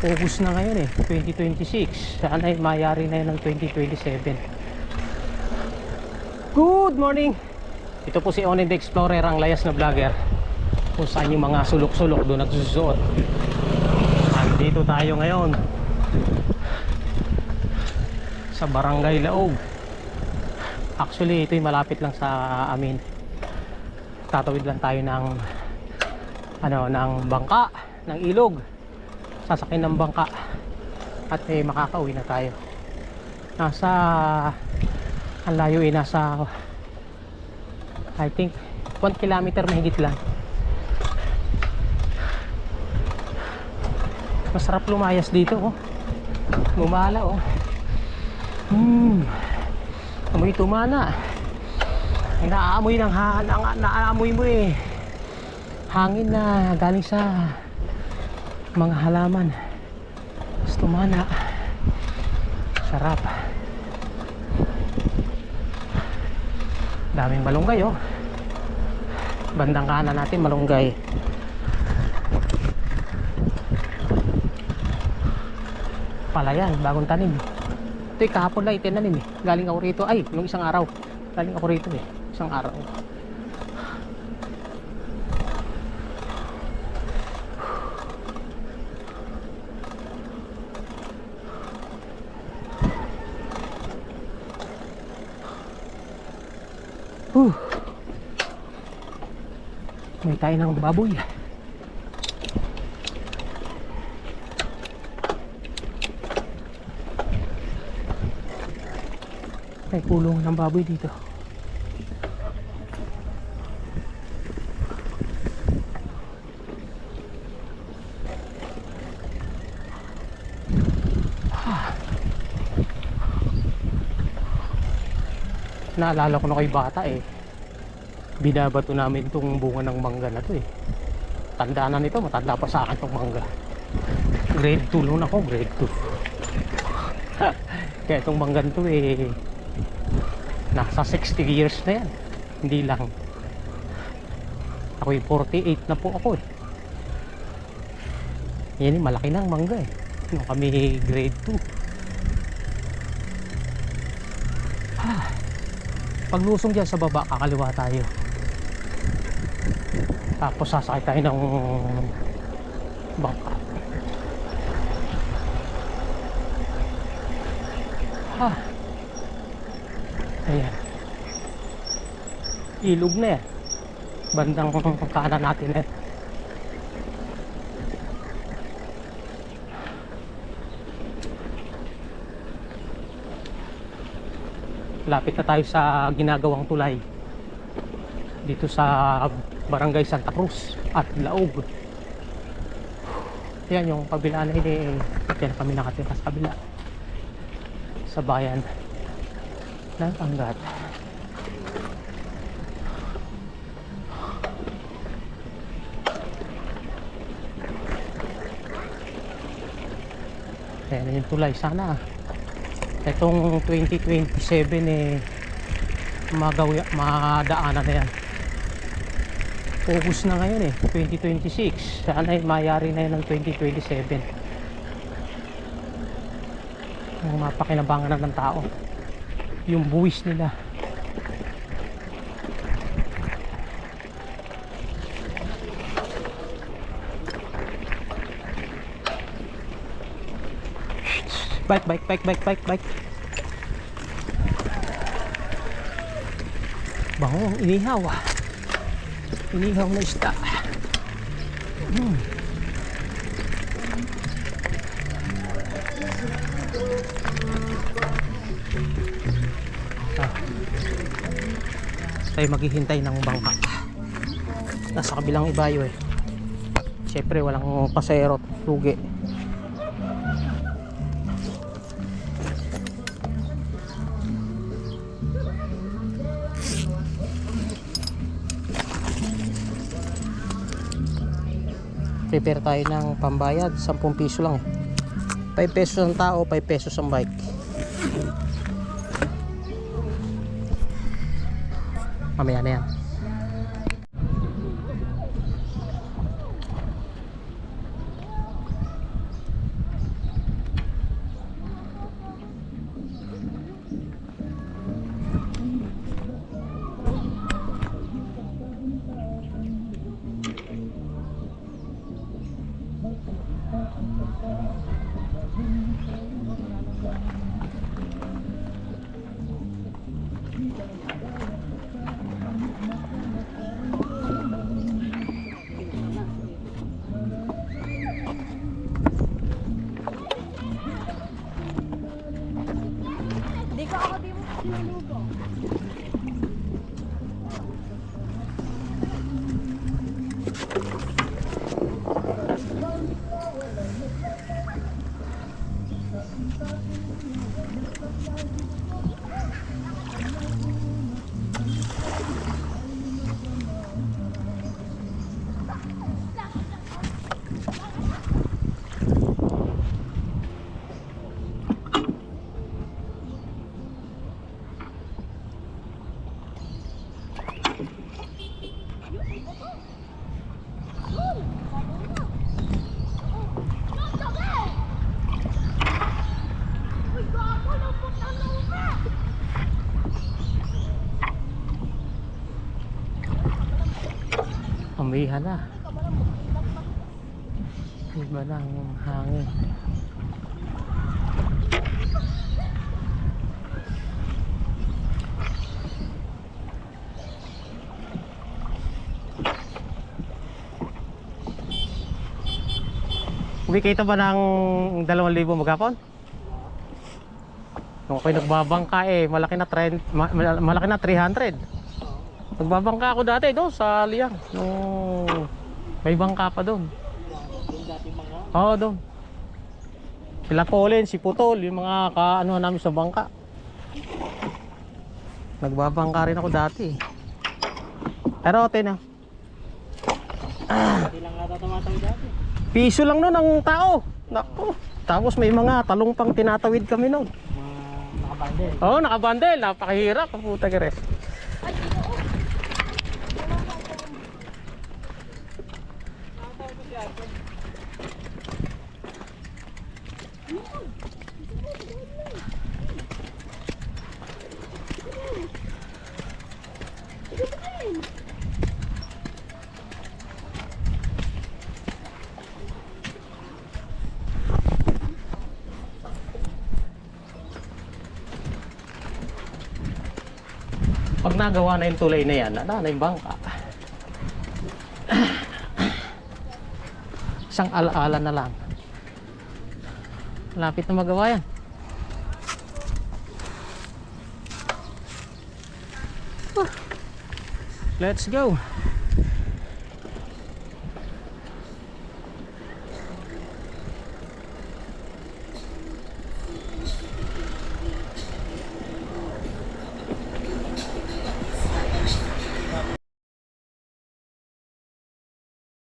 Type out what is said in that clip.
August na ngayon eh, 2026. Sana ay mayari na yun ng 2027. Good morning! Ito po si Onin the Explorer, ang layas na vlogger, kung saan yung mga sulok-sulok doon nagsusuot. Andito tayo ngayon sa Barangay Laog. Actually ito yung malapit lang sa amin. Tatawid lang tayo ng ng bangka, ng ilog, sasakyan ng bangka at makakauwi na tayo. Nasa ang layo nasa I think 1 kilometer mahigit lang. Masarap lumayas dito oh. Gumala oh. Amoy tumana. Naamoy ng naamoy mo eh. Hangin na galing sa mga halaman. Tumana. Sarap. Daming malunggay oh. Bandang kanan natin malunggay. Palayan, bagong tanim. Ito yung kahapon lang itinanim eh. Galing ako rito. Ay, nung isang araw. Galing ako rito eh. Isang araw. May tayo ng baboy. May kulong ng baboy dito. Naalala ko na kay bata eh. Binabato namin itong bunga ng mangga na to eh. Tanda na nito, matanda pa sa akin itong mangga. Grade 2 noon ako, grade 2. Kaya itong mangga to eh, nasa 60 years na yan. Hindi lang. Ako yung 48 na po ako eh. Yan eh, malaki na ang mangga eh. Nung kami grade 2. Paglusong dyan sa baba, kakaliwa tayo. Tapos sasakay tayo ng bangka. Ayan. Ilog na yan. Bandang kanan natin eh. Lapit na tayo sa ginagawang tulay dito sa Barangay Santa Cruz at Laog. Yan yung kabila na ini. Diyan kami nakatira sa kabila, sa bayan ng Angat. Yan yung tulay. Sana itong 2027 eh madaanan na yan. August na ngayon eh, 2026. Sana ay mayari na yun ng 2027. Ang mapakinabangan na ng tao, yung buwis nila. Bike. Bango, inihaw ah. Inihaw na isda. Tayo maghihintay ng bangka. Nasa kabilang ibayo eh. Siyempre walang pasahero, lugi. Prepare tayo ng pambayad, 10 piso lang eh. 5 pesos ang tao, 5 pesos ang bike. Mamaya na yan. Hindi ko ako di mo sinulubo. Amihan na. Iba na ang hangin. Kumikita ba ng 2,000 maghapon? Nung ako'y nagbabangka malaki na malaki na 300. Nagbabangka ako dati doon sa Liang. Nung may bangka pa doon. Oo, doon. Sila Colin, si Putol, yung mga kaano namin sa bangka. Nagbabangka rin ako dati. Pero ote na. Hindi lang ata tumatawid dati. Piso lang noon ang tao. Naku. Tapos may mga talong pang tinatawid kami noon. Nakabandel. Oo, nakabandel. Napakahirap. Puta ka res. Pag nagawa na yung tulay na yan, na yung bangka. Isang alaala na lang. Lapit na magawa yan. Let's go.